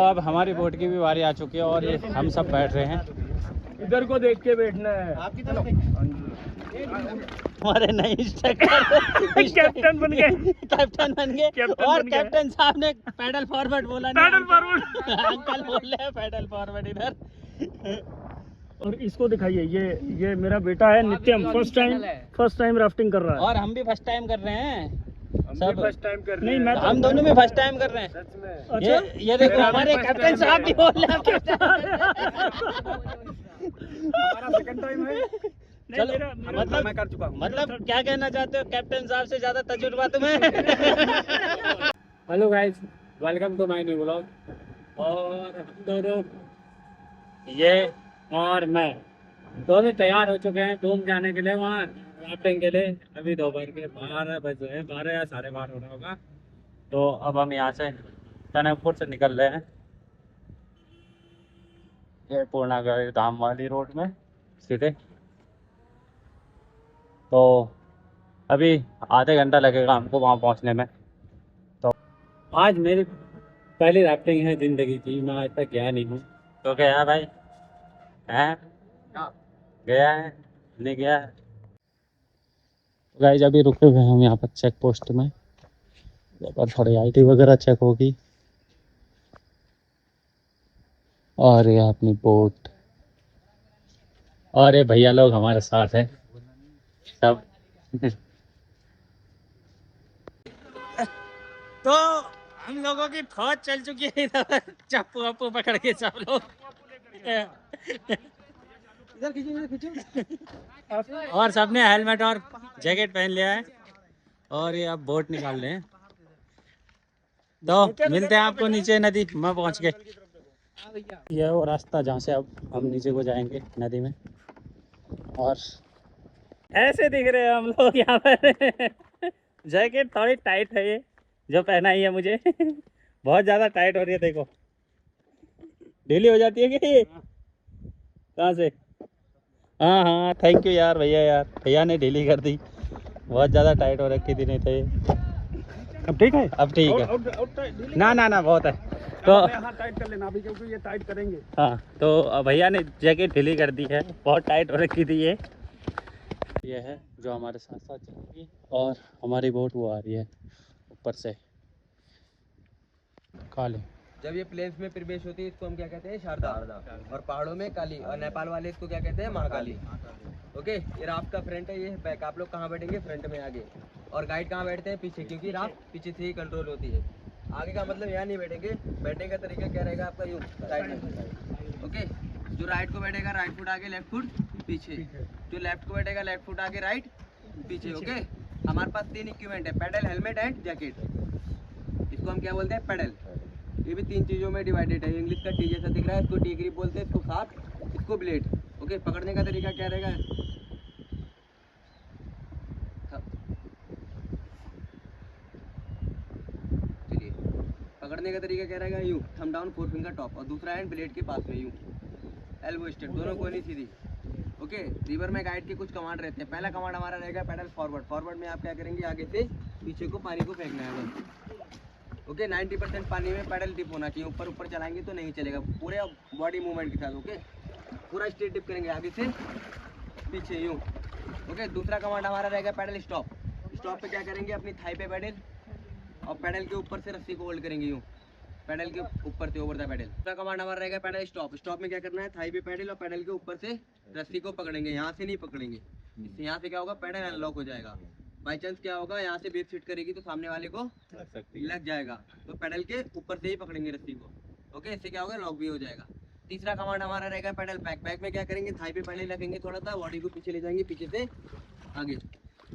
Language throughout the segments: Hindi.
तो अब हमारी बोट की भी बारी आ चुकी है और ये हम सब बैठ रहे हैं। इधर को देख के बैठना है। आपकी तरफ हमारे नए इंस्ट्रक्टर कैप्टन बन गए। कैप्टन बन गए और कैप्टन साहब ने पैडल फॉरवर्ड बोला। पैडल फॉरवर्ड अंकल बोल रहे हैं पैडल फॉरवर्ड इधर। और इसको दिखाइए, ये मेरा बेटा है नित्यम, फर्स्ट टाइम राफ्टिंग कर रहा है। और हम भी फर्स्ट टाइम कर रहे हैं सब। फर्स्ट टाइम कर रहे हैं। नहीं, हम दोनों भी फर्स्ट टाइम कर रहे हैं। सच में। अच्छा? ये देखो हमारे कैप्टन साहब भी बोल रहे हैं। हमारा सेकंड टाइम है। चलो, मतलब मैं कर चुका हूँ। मतलब क्या कहना चाहते हो, कैप्टन साहब से ज्यादा तजुर्बा तुम्हें? Hello guys, welcome to my new vlog. और हम दोनों, ये और मैं दोनों तैयार हो चुके हैं डूम जाने के लिए, वहाँ राफ्टिंग के लिए। अभी दोपहर के 12 बजे हैं, 12 या 12:30 हो रहा होगा। तो अब हम यहाँ से टनकपुर से निकल रहे हैं, ये पूर्णागढ़ धाम वाली रोड में सीधे। तो अभी आधे घंटा लगेगा हमको वहाँ पहुँचने में। तो आज मेरी पहली राफ्टिंग है जिंदगी की, मैं आज तक गया नहीं हूँ। तो क्या है भाई, हैं गया है नहीं गया है? गाइस अभी रुके हुए हैं हम यहाँ पर चेक पोस्ट में, यहाँ पर थोड़ी आईडी वगैरह चेक होगी। और ये अपनी बोट और ये भैया लोग हमारे साथ हैं सब। तो हम लोगों की फौज चल चुकी है इधर, चप्पू वप्पू पकड़ के सब लोग। और सबने हेलमेट और जैकेट पहन लिया है और ये अब बोट निकाल रहे हैं। तो मिलते हैं आपको नीचे नदी में पहुंच के। यह वो रास्ता जहाँ से अब हम नीचे को जाएंगे नदी में। और ऐसे दिख रहे हैं हम लोग यहाँ पर। जैकेट थोड़ी टाइट है ये जो पहना ही है मुझे। बहुत ज़्यादा टाइट हो रही है, देखो ढीली हो जाती है कि कहाँ से। हाँ हाँ थैंक यू यार भैया, यार भैया ने ढीली कर दी, बहुत ज़्यादा टाइट हो रखी थी नहीं तो ये। अब ठीक है, अब ठीक है। ना ना ना बहुत है। तो यहाँ टाइट कर लेना अभी, क्योंकि ये टाइट करेंगे। हाँ तो भैया ने जैकेट ढीली कर दी है, बहुत टाइट हो रखी थी ये है जो हमारे साथ साथ चलेगी। और हमारी बोट वो आ रही है ऊपर से काली। जब ये प्लेन्स में प्रवेश होती है इसको हम क्या कहते हैं, शारदा। और पहाड़ों में काली, और नेपाल वाले इसको क्या कहते हैं, महाकाली। ओके, ये राफ्ट का फ्रंट है, ये बैक। आप लोग कहाँ बैठेंगे, फ्रंट में आगे। और गाइड कहाँ बैठते हैं, पीछे, क्योंकि राफ्ट पीछे से ही कंट्रोल होती है। आगे का मतलब यहाँ नहीं बैठेंगे। बैठने का तरीका क्या रहेगा आपका, यूँ साइड में। ओके, जो राइट को बैठेगा राइट फुट आगे, लेफ्ट फुट पीछे। जो लेफ्ट को बैठेगा लेफ्ट फुट आगे, राइट पीछे। ओके, हमारे पास 3 इक्विपमेंट है, पैडल, हेलमेट एंड जैकेट। इसको हम क्या बोलते हैं, पैडल। ये भी 3 चीज़ों में डिवाइडेड है। इंग्लिश का टी जैसा दिख रहा है, इसको टी ग्रिप बोलते हैं, इसको साफ, इसको ब्लेड। ओके, पकड़ने का तरीका क्या रहेगा, चलिए पकड़ने का तरीका क्या रहेगा, यूँ थंब डाउन, 4 फिंगर टॉप, और दूसरा हैंड ब्लेड के पास में यूँ, एल्बो स्टेप, दोनों को नहीं सीधी। ओके, रिवर में गाइड के कुछ कमांड रहते हैं। पहला कमांड हमारा रहेगा पैडल फॉरवर्ड। फॉरवर्ड में आप क्या करेंगे, आगे से पीछे को पानी को फेंकना है बस। ओके, 90% पानी में पैडल डिप होना चाहिए, ऊपर ऊपर चलाएंगे तो नहीं चलेगा, पूरे बॉडी मूवमेंट के साथ। ओके, पूरा स्ट्रेट डिप करेंगे आगे से पीछे यूँ। ओके, दूसरा कमांड हमारा रहेगा पैडल स्टॉप। स्टॉप पे क्या करेंगे, अपनी थाई पे पैडल, और पैडल के ऊपर से रस्सी को होल्ड करेंगे यूँ, पैडल के ऊपर से ओवर द पैडल। दूसरा कमांड हमारा रहेगा पैडल स्टॉप। स्टॉप में क्या करना है, थाई पे पैडल और पैडल के ऊपर से रस्सी को पकड़ेंगे, यहाँ से नहीं पकड़ेंगे। इससे यहाँ से क्या होगा, पैडल अनलॉक हो जाएगा। बाई चांस क्या होगा, यहाँ से ब्रेक फिट करेगी तो सामने वाले को लग जाएगा, तो पैडल के ऊपर से ही पकड़ेंगे रस्सी को। ओके, इससे क्या होगा, लॉक भी हो जाएगा। तीसरा कमांड हमारा रहेगा पैडल बैक। बैक में क्या करेंगे, थाई पे पैडल रखेंगे, थोड़ा सा बॉडी को पीछे ले जाएंगे, पीछे से आगे।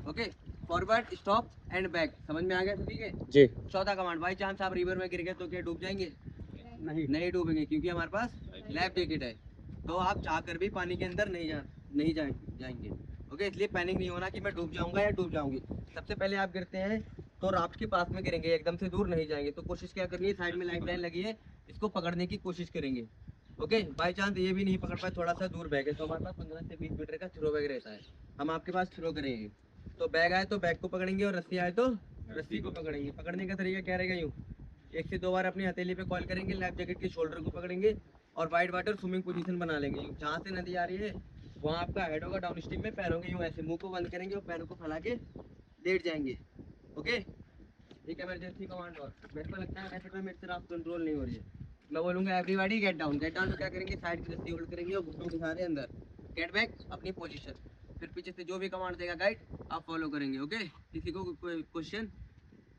Okay, forward, stop and back, समझ में आ गया सभी के जी। चौथा कमांड, बाई चांस आप रिवर में गिर गए तो क्या डूब जाएंगे, नहीं डूबेंगे, क्योंकि हमारे पास लाइफ जैकेट है। तो आप चाहकर भी पानी के अंदर नहीं जाएंगे। ओके, इसलिए पैनिक नहीं होना कि मैं डूब जाऊंगा या डूब जाऊंगी। सबसे पहले आप गिरते हैं तो राफ्ट के पास में गिरेंगे, एकदम से दूर नहीं जाएंगे। तो कोशिश क्या करनी है, साइड में लाइफ लाइन लगी है, इसको पकड़ने की कोशिश करेंगे। ओके, बाई चांस ये भी नहीं पकड़ पाए, थोड़ा सा दूर बैग है, तो हमारे पास 15 से 20 मीटर का थ्रो बैग रहता है, हम आपके पास थ्रो करेंगे। तो बैग आए तो बैग को पकड़ेंगे, और रस्सी आए तो रस्सी को पकड़ेंगे। पकड़ने का तरीका क्या रहेगा, यूँ 1 से 2 बार अपनी हथेली पे कॉल करेंगे, लाइफ जैकेट के शोल्डर को पकड़ेंगे और वाइट वाटर स्विमिंग पोजीशन बना लेंगे। जहाँ से नदी आ रही है वहाँ आपका हेड होगा डाउन स्ट्रीम में, पैर होंगे यूँ ऐसे, मुंह को बंद करेंगे और पैरों को फैला के लेट जाएंगे। ओके, एक इमरजेंसी कमांड और मेरे को लगता है ऐसे कोई मेरे से रात कंट्रोल नहीं हो रही है। मैं बोलूँगा everybody get down. Get down तो क्या करेंगे, साइड की रस्सी होल्ड करेंगे और घुटनों के सहारे अंदर, गेट बैक अपनी पोजीशन। फिर पीछे से जो भी कमांड देगा गाइड आप फॉलो करेंगे। ओके, किसी को कोई क्वेश्चन?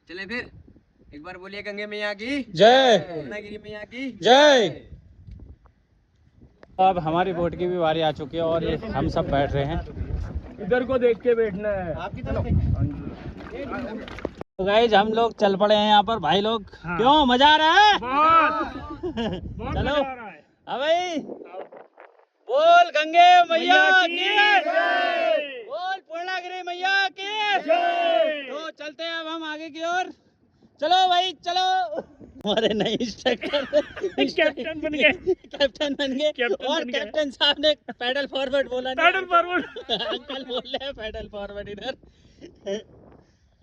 चले फिर एक बार बोलिए गंगे मैया की जय, पूर्णागिरी मैया की जय। अब हमारी बोट की भी बारी आ चुकी है और ये हम सब बैठ रहे हैं। इधर को देख के बैठना है। आपकी तरफ। तो गाइस हम लोग चल पड़े हैं यहाँ पर भाई लोग। हाँ। क्यों मजा आ रहा है? बहुत चलो मजा आ रहा है। हाँ भाई, बोल गंगे मैया की जय। बोल पूर्णागिरी मैया की जय। तो चलते हैं अब हम आगे की ओर। चलो भाई चलो। हमारे नए इंस्ट्रक्टर कैप्टन बन गए। कैप्टन बन गए कैप्टन और बन गए। कैप्टन साहब ने पैडल फॉरवर्ड बोला नहीं। Pedal forward. अंकल बोल रहे हैं पैडल फॉरवर्ड इधर।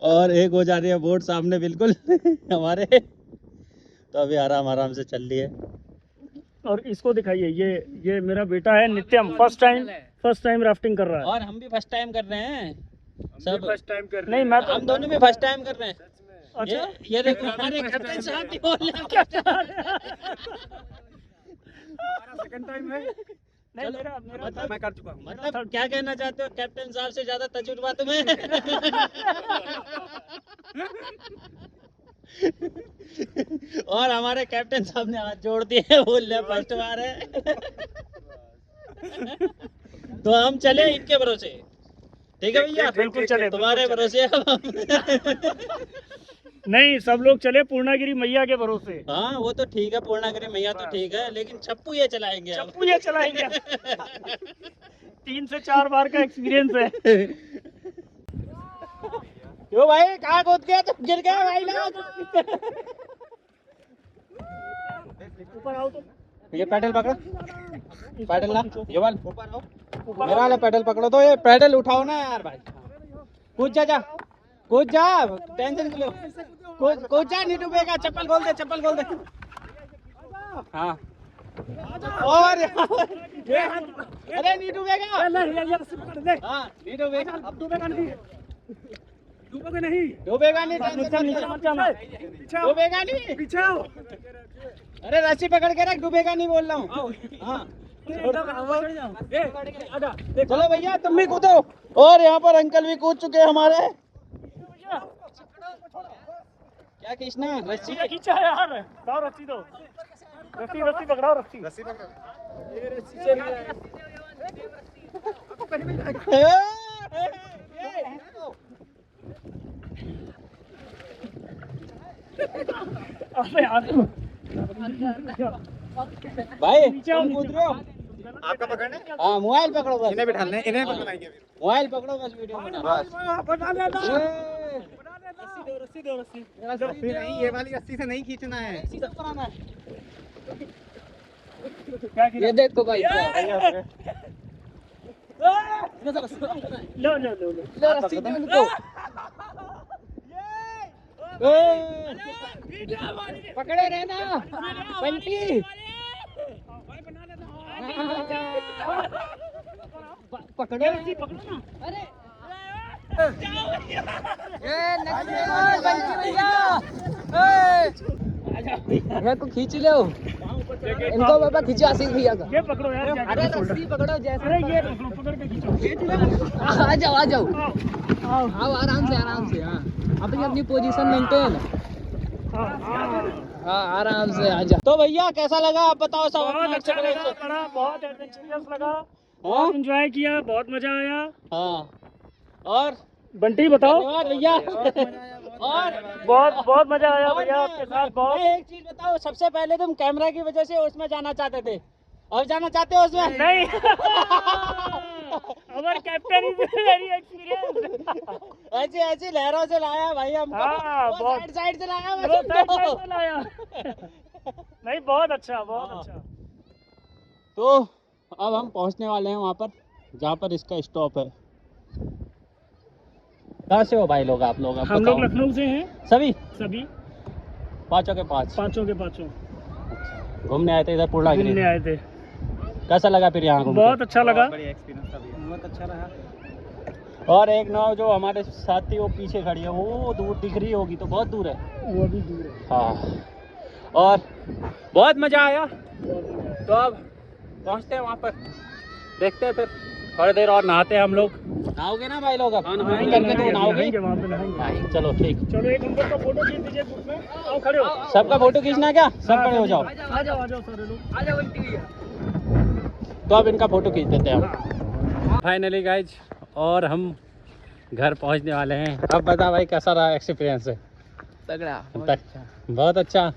और एक हो जा रही है बोट सामने बिल्कुल हमारे। तो अभी आराम आराम से चल रही है। और इसको दिखाइए, ये मेरा बेटा है नित्यम, फर्स्ट टाइम राफ्टिंग कर रहा है। और हम भी फर्स्ट टाइम कर रहे हैं सब। फर्स्ट टाइम कर नहीं, मैं तो हम दोनों भी फर्स्ट टाइम कर रहे हैं। अच्छा, ये देखो हमारे कैप्टन साहब भी बोल रहे हैं। सेकंड टाइम है। नहीं, चलो, मेरा मतलब मैं कर चुका हूँ। मतलब क्या कहना चाहते हो, कैप्टन साहब से ज्यादा तजुर्बा तुम्हें? और हमारे कैप्टन साहब ने हाथ जोड़ दिए, बोल रहे फर्स्ट बार है। तो हम चले इनके भरोसे, ठीक है भैया? बिल्कुल चले, तुम्हारे बिल्कुल भरोसे अब हम। नहीं, सब लोग चले पूर्णागिरी मैया के भरोसे। हाँ वो तो ठीक है, पूर्णागिरी मैया तो ठीक है, लेकिन छप्पू ये चलाएंगे अब। चप्पू ये चलाएंगे। 3 से 4 बार का एक्सपीरियंस है। क्यों भाई, कहाँ कूद गया? तो गिर गया भाई लोग। ऊपर आओ तो। ये पैडल पकड़ो, पैडल ना ये वाला ऊपर आओ, मेरा वाला पैडल पकड़ो। तो ये पैडल उठाओ ना यार भाई। कूद जा, जा कूद जा, टेंशन क्यों? कूद जा, नहीं डूबेगा। चप्पल खोल दे, चप्पल खोल दे। हाँ और अरे नहीं डूबेगा। हाँ नहीं डूबेगा, अब डूबेगा नहीं, डूबोगे नहीं, डूबेगा नहीं, टेंशन नीचे मत जाना। डूबेगा नहीं। पीछे आओ। अरे रस्सी पकड़ के रख, डूबेगा नहीं बोल रहा हूँ। हाँ चलो भैया तुम भी कूदो। और यहाँ पर अंकल भी कूद चुके हैं हमारे। क्या खींचना है? रस्सी खींचा यार, लाओ रस्सी दो। रस्सी पकड़ाओ, रस्सी पकड़। ये रस्सी चल रहा है। अबे यार, भाई नीचे आओ, तुम कूद रहे हो? आपका पकड़ना है? हाँ मोबाइल पकड़ो बस। इन्हें बिठाना है, इन्हें पकड़ाएंगे। मोबाइल पकड़ो बस, वीडियो बना। रस्सी दो। रस्सी नहीं, ये वाली रस्सी से नहीं खींचना है। क्या ये देखो भाई, लो। रस्सी दे उनको। पकड़े रहना बंटी। पकड़ो, अरे भैया को खींच लो, इनको बाबा खींचो आशीष भैया का। ये पकड़ो यार, अरे रस्सी पकड़ो जैसे। अरे ये पकड़ के खींचो। आ जाओ आओ। आओ, आराम से हाँ, अपनी पोजीशन मेंटेन। हाँ आराम से आ जाओ। तो भैया कैसा लगा आप बताओ सब? बहुत अच्छा लगा, बड़ा बहुत एडवेंचरस लगा, हाँ? बहुत एंजॉय किया, बहुत मजा आया। हाँ और बंटी बताओ। धन्यवाद भैया। और बहुत मजा आया और भैया आपके साथ। बहुत मैं एक चीज बताओ, सबसे पहले तुम कैमरा की वजह से उसमें जाना चाहते थे, अब जाना चाहते हो उसमें? नहीं। हमारे कैप्टन इज वेरी एक्सपीरियंस। ऐसी लहरों से लाया भाई हमको। हाँ, वो बहुत। साइड से लाया भाई साइड हमको। से लाया। नहीं, बहुत अच्छा, बहुत हाँ। अच्छा। तो अब हम पहुंचने वाले हैं वहाँ पर जहाँ पर इसका स्टॉप है। कहाँ से हो भाई लोग आप लोग? हम लोग लखनऊ से हैं सभी। पाँचों के पाँच? पाँचों के पाँचों अच्छा, घूमने आए थे इधर पूर्णागिरी? घूमने आए थे। कैसा लगा फिर यहाँ घूम के? बहुत अच्छा लगा। बहुत अच्छा रहा। और एक नाव जो हमारे साथ थी वो पीछे खड़ी है, वो दूर दिख रही होगी, तो बहुत दूर है। वो भी दूर है। हाँ, और बहुत मज़ा आया। तो अब पहुँचते हैं वहाँ पर, देखते हैं फिर थोड़ी देर और नहाते हैं हम लोग। नहाओगे ना भाई लोग? अब करके तो नहाओगे? वहाँ पे नहाएंगे। चलो ठीक। चलो एक नंबर का फोटो खींच दीजिए ग्रुप में। आओ खड़े हो। सबका फोटो खींचना है क्या? सब खड़े हो जाओ। आ जाओ सारे लोग। आ जाओ बनती हुई है। तो अब इनका फोटो खींच देते हैं हम। फाइनली गाइज, और हम घर पहुंचने वाले हैं। अब बता भाई कैसा रहा एक्सपीरियंस है? तगड़ा। अब तक बहुत अच्छा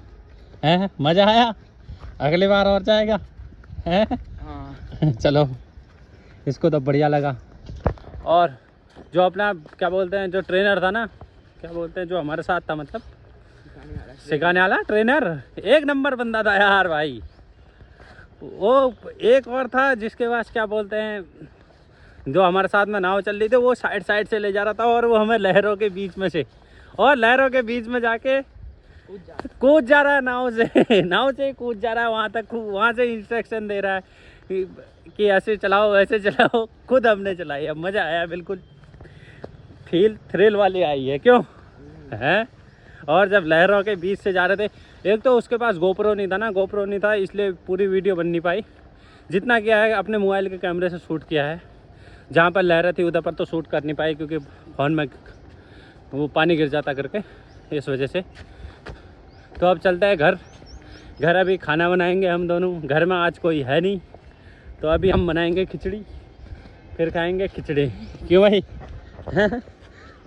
है, मज़ा आया। अगली बार और जाएगा है? हाँ। चलो, इसको तो बढ़िया लगा। और जो अपना क्या बोलते हैं, जो ट्रेनर था ना, क्या बोलते हैं, जो हमारे साथ था, मतलब सिखाने वाला ट्रेनर, एक नंबर बंदा था यार भाई। वो एक और था जिसके पास क्या बोलते हैं, जो हमारे साथ में नाव चल रही थी, वो साइड साइड से ले जा रहा था, और वो हमें लहरों के बीच में से, और लहरों के बीच में जाके कूद जा रहा है नाव से। नाव से कूद जा रहा है वहाँ तक, वहाँ से इंस्ट्रक्शन दे रहा है कि ऐसे चलाओ ऐसे चलाओ। खुद हमने चलाई। अब मज़ा आया, बिल्कुल थ्रिल वाली आई है, क्यों है? और जब लहरों के बीच से जा रहे थे, एक तो उसके पास गोप्रो नहीं था ना, गोप्रो नहीं था, इसलिए पूरी वीडियो बन नहीं पाई। जितना किया है अपने मोबाइल के कैमरे से शूट किया है। जहाँ पर लहरें थी उधर पर तो शूट कर नहीं पाई, क्योंकि फ़ोन में वो पानी गिर जाता करके, इस वजह से। तो अब चलते हैं घर अभी खाना बनाएंगे हम दोनों। घर में आज कोई है नहीं, तो अभी हम बनाएंगे खिचड़ी, फिर खाएंगे खिचड़ी। क्यों भाई?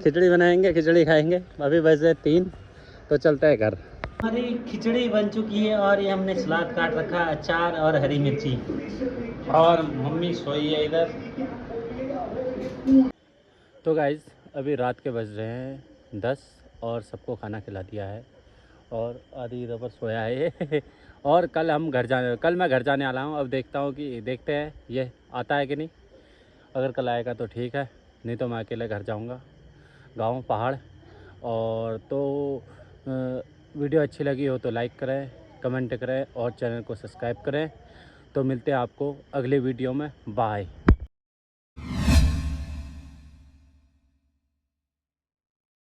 खिचड़ी बनाएंगे, खिचड़ी खाएंगे। अभी बजे 3, तो चलते हैं घर। हमारी खिचड़ी बन चुकी है, और ये हमने सलाद काट रखा, अचार और हरी मिर्ची, और मम्मी सोई है इधर। तो गाइज़, अभी रात के बज रहे हैं 10, और सबको खाना खिला दिया है, और आधी इधर पर सोया है ये। और कल मैं घर जाने वाला हूँ। अब देखते हैं ये आता है कि नहीं। अगर कल आएगा तो ठीक है, नहीं तो मैं अकेले घर जाऊँगा, गाँव पहाड़। और तो वीडियो अच्छी लगी हो तो लाइक करें, कमेंट करें, और चैनल को सब्सक्राइब करें। तो मिलते हैं आपको अगले वीडियो में। बाय।